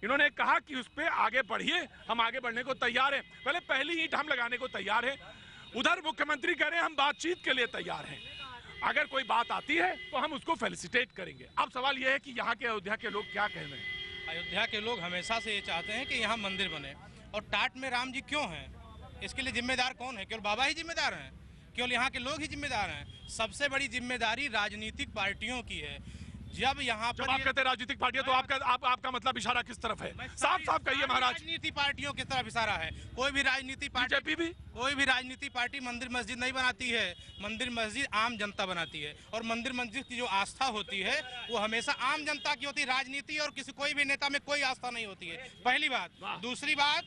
इन्होंने कहा कि उस पर आगे बढ़िए, हम आगे बढ़ने को तैयार हैं। पहले पहली ईंट हम लगाने को तैयार हैं। उधर मुख्यमंत्री कह रहे हैं हम बातचीत के लिए तैयार हैं, अगर कोई बात आती है तो हम उसको फेलिसिटेट करेंगे। अब सवाल यह है कि यहाँ के अयोध्या के लोग क्या कह रहे हैं। अयोध्या के लोग हमेशा से ये चाहते हैं कि यहाँ मंदिर बने, और टाट में राम जी क्यों हैं, इसके लिए जिम्मेदार कौन है? केवल बाबा ही जिम्मेदार हैं? केवल यहाँ के लोग ही जिम्मेदार हैं? सबसे बड़ी जिम्मेदारी राजनीतिक पार्टियों की है। जब यहाँ पर आप कहते हैं राजनीतिक पार्टियां, तो आपका मतलब इशारा किस तरफ है? साफ साफ कहिए महाराज। राजनीतिक पार्टियों की तरफ इशारा है। कोई भी राजनीतिक पार्टी मंदिर मस्जिद नहीं बनाती है। मंदिर मस्जिद आम जनता बनाती है, और मंदिर मस्जिद की जो आस्था होती है वो हमेशा आम जनता की होती है। राजनीति और कोई भी नेता में कोई आस्था नहीं होती है, पहली बात। दूसरी बात,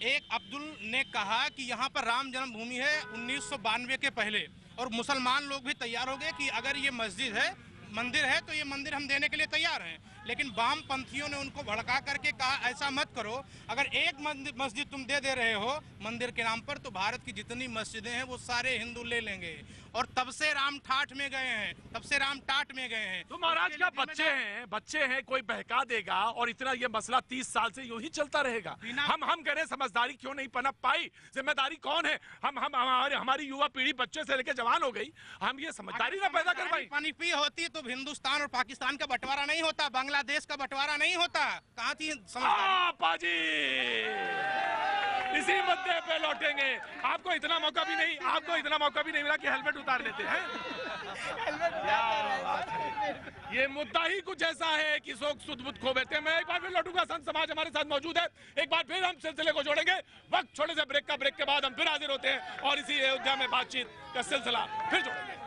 एक अब्दुल ने कहा कि यहाँ पर राम जन्मभूमि है 1992 के पहले, और मुसलमान लोग भी तैयार हो गए कि अगर ये मंदिर है तो ये मंदिर हम देने के लिए तैयार हैं। लेकिन वामपंथियों ने उनको भड़का करके कहा ऐसा मत करो, अगर एक मस्जिद तुम दे रहे हो मंदिर के नाम पर, तो भारत की जितनी मस्जिदें हैं वो सारे हिंदू ले लेंगे। और तब से राम ठाठ में गए हैं, तो महाराज का बच्चे हैं, कोई बहका देगा और इतना ये मसला 30 साल से यूं ही चलता रहेगा। हम कह रहे समझदारी क्यों नहीं पनप पाई? जिम्मेदारी कौन है? हमारी युवा पीढ़ी बच्चे से लेकर जवान हो गई, हम ये समझदारी ना पैदा कर पाई। पनपी होती तो हिंदुस्तान और पाकिस्तान का बंटवारा नहीं होता, बांग्लादेश का बंटवारा नहीं होता। कहाँ थी पाजी? इसी मुद्दे पे लौटेंगे। आपको इतना मौका भी नहीं मिला कि हेलमेट उतार लेते हैं। ये मुद्दा ही कुछ ऐसा है कि शोक सुध खो बैठे। मैं एक बार फिर लौटूंगा, संत समाज हमारे साथ मौजूद है। एक बार फिर हम सिलसिले को जोड़ेंगे। वक्त छोटे से ब्रेक के बाद हम फिर हाजिर होते हैं और इसी अयोध्या में बातचीत का सिलसिला फिर जोड़ेंगे।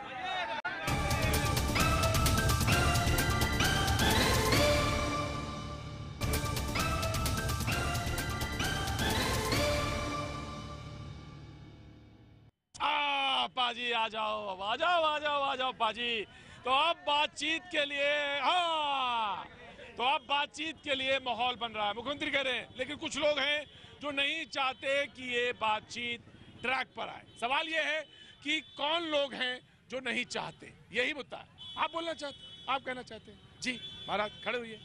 पाजी आ जाओ पाजी। तो अब बातचीत के लिए माहौल बन रहा है। मुख्यमंत्री कह रहे हैं, लेकिन कुछ लोग हैं जो नहीं चाहते कि ये बातचीत ट्रैक पर आए। सवाल ये है कि कौन लोग हैं जो नहीं चाहते, यही मुद्दा है। आप बोलना चाहते, आप कहना चाहते हैं? जी महाराज खड़े हुए।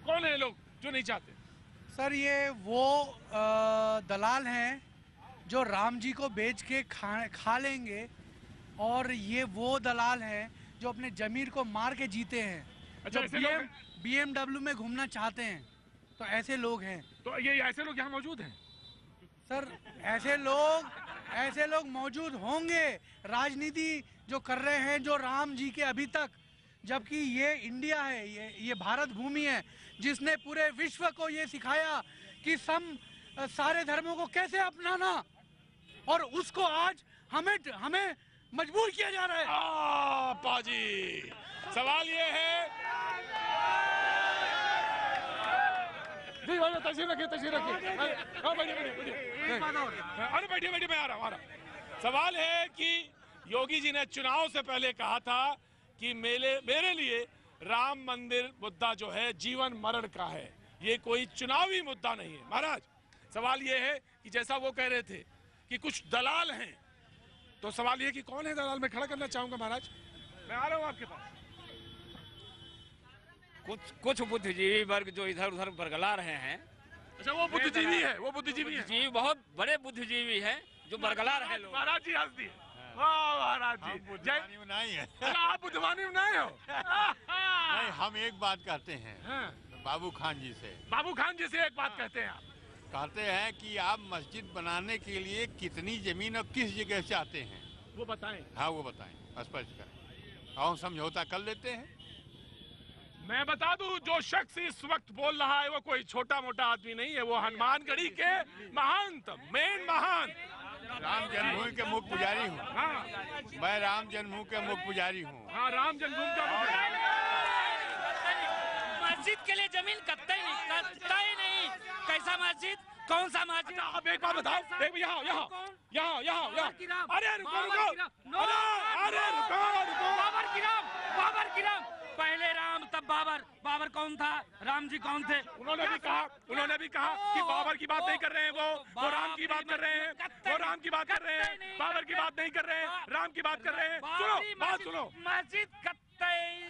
कौन है लोग जो नहीं चाहते? सर ये वो दलाल हैं जो राम जी को बेच के खा लेंगे, और ये वो दलाल हैं जो अपने जमीर को मार के जीते हैं। अच्छा, जो BMW में घूमना चाहते हैं, तो ऐसे लोग हैं। तो ये ऐसे लोग यहाँ मौजूद हैं? सर ऐसे लोग मौजूद होंगे, राजनीति जो कर रहे हैं जो राम जी के अभी तक, जबकि ये इंडिया है, ये भारत भूमि है जिसने पूरे विश्व को ये सिखाया कि सारे धर्मों को कैसे अपनाना, और उसको आज हमें मजबूर किया जा रहा है। पाजी सवाल ये है, तस्वीर रखिए। अरे बैठिए, मैं आ रहा हूँ। सवाल है कि योगी जी ने चुनाव से पहले कहा था कि मेरे लिए राम मंदिर मुद्दा जो है जीवन मरण का है, ये कोई चुनावी मुद्दा नहीं है। महाराज सवाल ये है कि जैसा वो कह रहे थे कि कुछ दलाल हैं, तो सवाल ये कि कौन है दलाल? मैं खड़ा करना चाहूंगा महाराज, मैं आ रहा हूँ आपके पास। कुछ बुद्धिजीवी वर्ग जो इधर उधर बरगला रहे हैं। अच्छा, वो बुद्धिजीवी है, बहुत बड़े बुद्धिजीवी हैं जो बरगला रहे लोग। महाराज जी हंस दिए। वाह महाराज जी, बुद्धिमानी नहीं है। आप बुद्धिमानी नहीं हो। नहीं, हम एक बात कहते हैं बाबू खान जी से एक बात कहते हैं। आप कहते हैं कि आप मस्जिद बनाने के लिए कितनी जमीन और किस जगह चाहते हैं, वो बताएं। हाँ वो बताएं, स्पष्ट करें, और समझौता कर लेते हैं। मैं बता दूं, जो शख्स इस वक्त बोल रहा है वो कोई छोटा मोटा आदमी नहीं है, वो हनुमानगढ़ी के महान राम जन्मभूमि के मुख्य पुजारी हूँ। हाँ, मैं राम जन्मभूमि के मुख्य पुजारी हूँ। हाँ, राम जन्मभूमि का मस्जिद के लिए जमीन कतई नहीं। कैसा मस्जिद? कौन सा मस्जिद? आप एक बात बताओ। यहाँ। अरे रुको। बाबर की राम। पहले राम तब बाबर कौन था? राम जी कौन थे? उन्होंने भी कहा कि बाबर की बात नहीं कर रहे हैं, वो राम की बात कर रहे हैं। वो राम की बात कर रहे हैं, बाबर की बात नहीं कर रहे हैं, राम की बात कर रहे हैं। सुनो, मस्जिद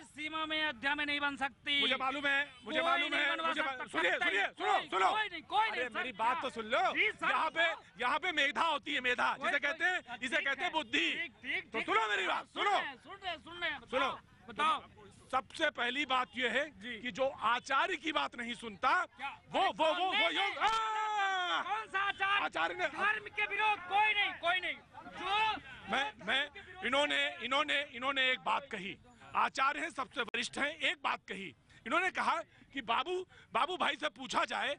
सीमा में अयोध्या में नहीं बन सकती। मुझे मालूम है। सुनो। अरे मेरी बात तो सुन लो। यहाँ पे मेधा होती है, मेधा जिसे कहते हैं बुद्धि। तो सुनो मेरी बात, सुनो। बताओ। सबसे पहली बात यह है कि जो आचार्य की बात नहीं सुनता वो कौन सा आचार्य ने धर्म के विरोध? कोई नहीं। जो मैं इन्होंने एक बात कही आचार्य हैं, सबसे वरिष्ठ हैं, एक बात कही। इन्होंने कहा कि बाबू भाई से पूछा जाए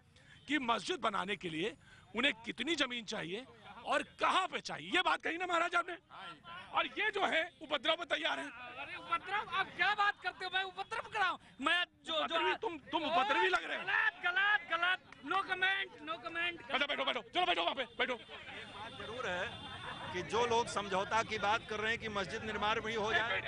कि मस्जिद बनाने के लिए उन्हें कितनी जमीन चाहिए और कहां पे चाहिए, ये बात कही ना महाराज आपने। और ये जो है उपद्रव में तैयार है। अरे उपद्रव, आप क्या बात करते हो? मैं उपद्रव कराऊं? मैं जो तुम उपद्रवी लग रहे हो। गलत। No comment. बैठो चलो बैठो वहाँ पे बैठो। जरूर है कि जो लोग समझौता की बात कर रहे हैं कि मस्जिद निर्माण भी हो जाए,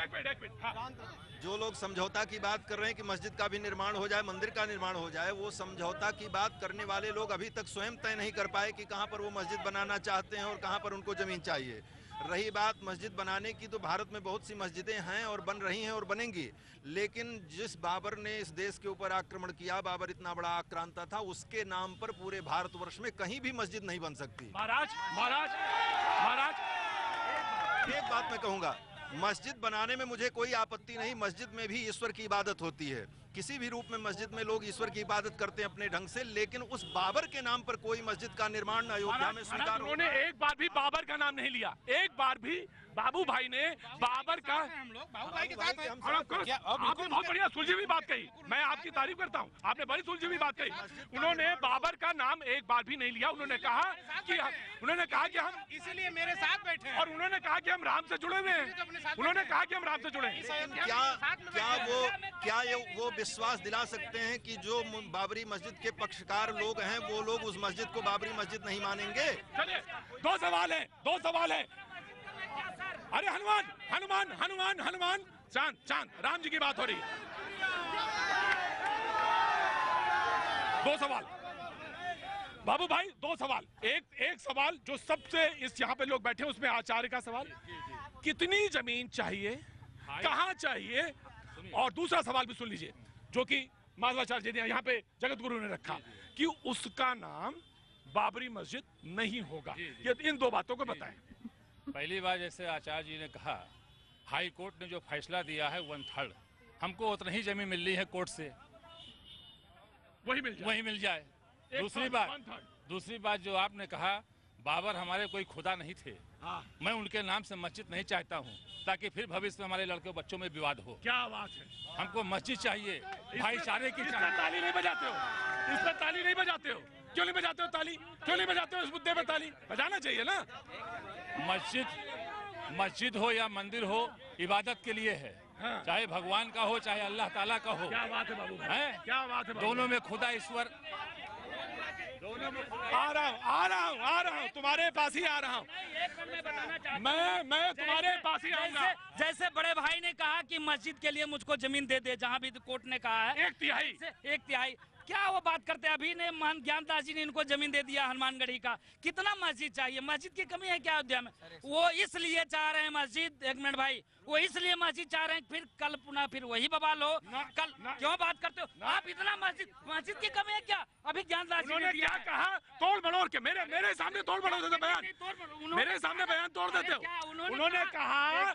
जो लोग समझौता की बात कर रहे हैं कि मस्जिद का भी निर्माण हो जाए, मंदिर का निर्माण हो जाए, वो समझौता की बात करने वाले लोग अभी तक स्वयं तय नहीं कर पाए कि कहां पर वो मस्जिद बनाना चाहते हैं और कहां पर उनको जमीन चाहिए। रही बात मस्जिद बनाने की, तो भारत में बहुत सी मस्जिदें हैं और बन रही हैं और बनेंगी, लेकिन जिस बाबर ने इस देश के ऊपर आक्रमण किया, बाबर इतना बड़ा आक्रांता था, उसके नाम पर पूरे भारतवर्ष में कहीं भी मस्जिद नहीं बन सकती। महाराज एक बात मैं कहूंगा, मस्जिद बनाने में मुझे कोई आपत्ति नहीं। मस्जिद में भी ईश्वर की इबादत होती है, किसी भी रूप में मस्जिद में लोग ईश्वर की इबादत करते हैं अपने ढंग से, लेकिन उस बाबर के नाम पर कोई मस्जिद का निर्माण अयोध्या में स्वीकार। उन्होंने एक बार भी बाबर का नाम नहीं लिया, एक बार भी बाबू भाई ने बाबर का, हम लोग बाबू भाई के साथ हैं। आपने बहुत बढ़िया सुलझी हुई बात कही, मैं आपकी तारीफ करता हूँ, आपने बड़ी सुलझी हुई बात कही। उन्होंने बाबर का नाम एक बार भी नहीं लिया। उन्होंने कहा कि हम इसीलिए मेरे साथ बैठे हैं, और उन्होंने कहा कि हम राम से जुड़े हुए हैं। उन्होंने कहा कि हम राम से जुड़े हैं। क्या वो विश्वास दिला सकते हैं कि जो बाबरी मस्जिद के पक्षकार लोग हैं वो लोग उस मस्जिद को बाबरी मस्जिद नहीं मानेंगे? चलिए, दो सवाल है। अरे हनुमान चांद राम जी की बात हो रही है। दो सवाल बाबू भाई, दो सवाल। एक सवाल जो सबसे इस यहाँ पे लोग बैठे हैं उसमें आचार्य का सवाल, कितनी जमीन चाहिए, कहाँ चाहिए, और दूसरा सवाल भी सुन लीजिए जो कि माधवाचार्य जी ने यहाँ पे जगत गुरु ने रखा कि उसका नाम बाबरी मस्जिद नहीं होगा। ये इन दो बातों को बताएं। पहली बार जैसे आचार्य जी ने कहा, हाई कोर्ट ने जो फैसला दिया है 1/3, हमको उतनी ही जमीन मिल रही है कोर्ट से, वही मिल जाए। दूसरी बात जो आपने कहा, बाबर हमारे कोई खुदा नहीं थे, मैं उनके नाम से मस्जिद नहीं चाहता हूँ ताकि फिर भविष्य में हमारे लड़के बच्चों में विवाद हो। क्या बात है। हमको मस्जिद चाहिए, भाईचारे की चाहिए। ताली नहीं बजाते हो, इस पर ताली नहीं बजाते हो, क्यों नहीं बजाते हो ताली, क्यों नहीं बजाते हो इस मुद्दे पर ताली? बजाना चाहिए ना। मस्जिद हो या मंदिर हो, इबादत के लिए है, चाहे भगवान का हो चाहे अल्लाह ताला का हो। क्या बात है बाबू भाई, क्या बात है। दोनों में खुदा ईश्वर। आ रहा हूँ तुम्हारे पास ही आ रहा हूँ। मैं तुम्हारे पास ही आऊंगा। जैसे बड़े भाई ने कहा कि मस्जिद के लिए मुझको जमीन दे दे, जहाँ भी कोर्ट ने कहा है 1/3, क्या वो बात करते हैं? अभी ने मान ज्ञानदास जी ने इनको जमीन दे दिया हनुमानगढ़ी का। कितना मस्जिद चाहिए? मस्जिद की कमी है क्या अयोध्या में? वो इसलिए चाह रहे हैं मस्जिद, एक मिनट भाई, वो इसलिए मस्जिद चाह रहे हैं फिर कल पुनः फिर वही बवाल हो। कल क्यों बात करते हो आप? इतना मस्जिद की कमी है क्या? अभी ज्ञानदास जी ने क्या कहा? तोड़ मड़ोड़ के मेरे सामने तोड़ मड़ोड़ देते बयान, मेरे सामने बयान तोड़ देते हो। उन्होंने कहा,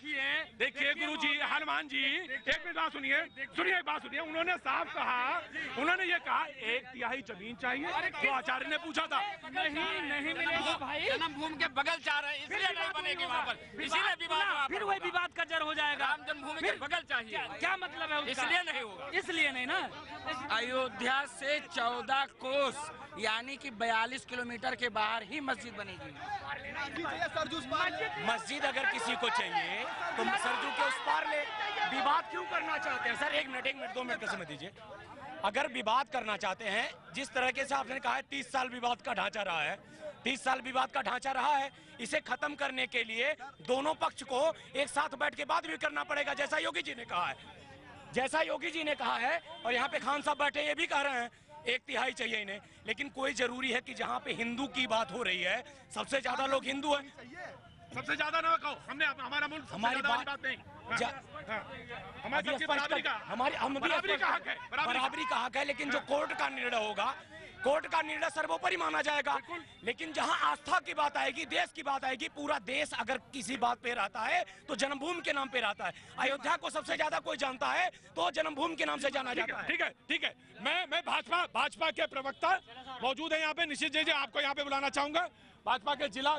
देखिए गुरुजी, हनुमान जी, एक बात सुनिए, एक बात सुनिए। उन्होंने साफ कहा, उन्होंने ये कहा 1/3 जमीन चाहिए, जो आचार्य ने पूछा था। नहीं मिलेगा भाई, जन्मभूमि के बगल चाह रहे हैं, इसलिए नहीं बनेगी वहाँ पर, इसीलिए विवाद, फिर वही विवाद का जड़ हो जाएगा। राम जन्मभूमि के बगल चाहिए, क्या मतलब है उसका? इसलिए नहीं होगा, इसलिए नहीं ना। अयोध्या से 14 कोस यानी कि 42 किलोमीटर के बाहर ही मस्जिद बनेगी। मस्जिद अगर किसी को चाहिए तो सरजू के उस पार ले। विवाद क्यों करना चाहते हैं सर? 1 मिनट 2 मिनट का समय दीजिए। अगर विवाद करना चाहते हैं, जिस तरीके से आपने कहा है 30 साल विवाद का ढांचा रहा है, 30 साल विवाद का ढांचा रहा है, इसे खत्म करने के लिए दोनों पक्ष को एक साथ बैठ के बात भी करना पड़ेगा, जैसा योगी जी ने कहा है, और यहाँ पे खान साहब बैठे ये भी कह रहे हैं 1/3 चाहिए इन्हें। लेकिन कोई जरूरी है कि जहाँ पे हिंदू की बात हो रही है, सबसे ज्यादा लोग हिंदू हैं, सबसे ज्यादा ना कहो, हमने हमारा मुल्क हमारी बात नहीं, बराबरी का हक है, लेकिन जो कोर्ट का निर्णय होगा, कोर्ट का निर्णय सर्वोपरि माना जाएगा। लेकिन जहां आस्था की बात आएगी, देश की बात आएगी, पूरा देश अगर किसी बात पे रहता है तो जन्मभूमि के नाम पे रहता है। अयोध्या को सबसे ज्यादा कोई जानता है तो जन्मभूमि के नाम से जाना जाता है। ठीक है। मैं भाजपा के प्रवक्ता मौजूद है यहाँ पे, निश्चित जी आपको यहाँ पे बुलाना चाहूंगा। भाजपा के जिला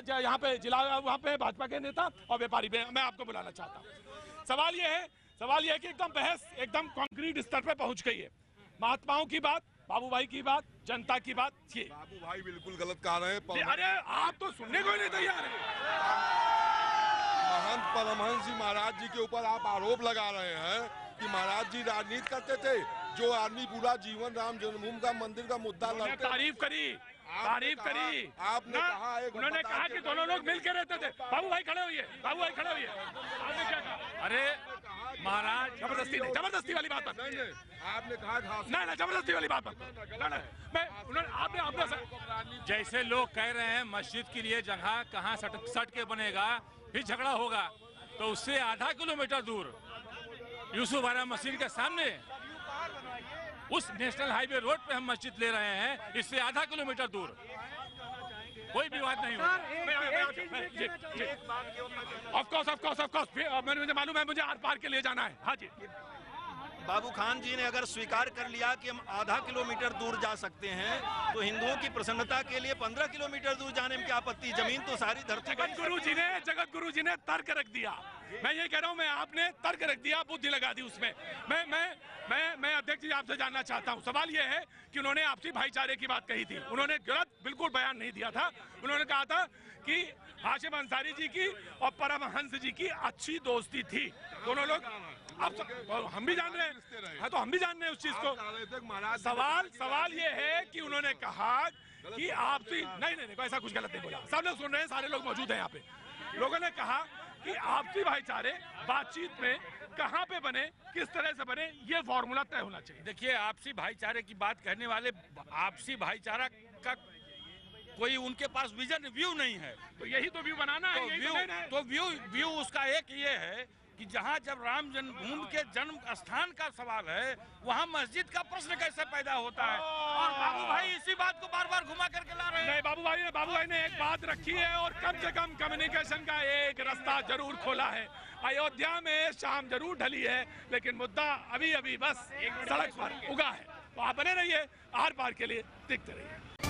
वहाँ पे भाजपा के नेता और व्यापारी मैं आपको बुलाना चाहता हूँ। सवाल ये है सवाल यह है कि एकदम बहस एकदम कॉन्क्रीट स्तर पे पहुंच गई है। महात्माओं की बात, बाबू भाई की बात, जनता की बात, ये बाबू भाई बिल्कुल गलत कह रहे हैं। अरे आप तो सुनने को ही नहीं तैयार है। महंत परमहंस जी महाराज जी के ऊपर आप आरोप लगा रहे हैं कि महाराज जी राजनीति करते थे। जो आदमी पूरा जीवन राम जन्मभूमि का मंदिर का मुद्दा लड़ते, तारीफ करी आपने कहा, उन्होंने कहा कि दोनों लोग मिल के रहते थे। बाबू भाई खड़े हुए, बाबू भाई खड़े हुए। आपने क्या कहा? अरे महाराज जबरदस्ती वाली बात नहीं, आपने कहा नहीं, जबरदस्ती वाली बात आपने जैसे लोग कह रहे हैं मस्जिद के लिए जगह कहाँ सट के बनेगा, फिर झगड़ा होगा, तो उससे आधा किलोमीटर दूर यूसुफ वाला मस्जिद के सामने उस नेशनल हाईवे रोड पे हम मस्जिद ले रहे हैं, इससे आधा किलोमीटर दूर कोई विवाद नहीं होगा। मुझे मालूम है, मुझे आर पार के लिए जाना है। हाँ जी, बाबू खान जी ने अगर स्वीकार कर लिया कि हम आधा किलोमीटर दूर जा सकते हैं, तो हिंदुओं की प्रसन्नता के लिए 15 किलोमीटर दूर जाने में क्या आपत्ति? जमीन तो सारी धरती जगत गुरु जी ने तर्क रख दिया। मैं ये कह रहा हूँ, मैं आपने तर्क रख दिया, बुद्धि लगा दी उसमें। मैं अध्यक्ष जी आपसे जानना चाहता हूँ, सवाल ये है कि उन्होंने आपसी भाईचारे की बात कही थी। उन्होंने गलत बिल्कुल बयान नहीं दिया था। उन्होंने कहा था कि हाशिम अंसारी जी की और परमहंस जी की अच्छी दोस्ती थी। दोनों लोग अब हम भी जान रहे हैं। हाँ, तो हम भी जान रहे हैं उस चीज को। सवाल ये है कि उन्होंने कहा कि आपसी नहीं, ऐसा कुछ गलत नहीं बोला। सब लोग सुन रहे हैं, सारे लोग मौजूद हैं यहाँ पे। लोगों ने कहा कि आपसी भाईचारे बातचीत में कहाँ पे बने, किस तरह से बने, ये फॉर्मूला तय होना चाहिए। देखिए, आपसी भाईचारे की बात कहने वाले, आपसी भाईचारा का कोई उनके पास विजन व्यू नहीं है। तो यही तो व्यू बनाना है। तो व्यू उसका एक ये है कि जहां जब राम जन्मभूमि के जन्म स्थान का सवाल है, वहां मस्जिद का प्रश्न कैसे पैदा होता है। और बाबू भाई इसी बात को बार बार घुमा करके ला रहे हैं। नहीं, बाबू भाई ने एक बात रखी है और कम से कम कम्युनिकेशन का एक रास्ता जरूर खोला है। अयोध्या में शाम जरूर ढली है, लेकिन मुद्दा अभी बस सड़क पर उगा है। तो आप बने रहिए, आर पार के लिए दिखते रहिए।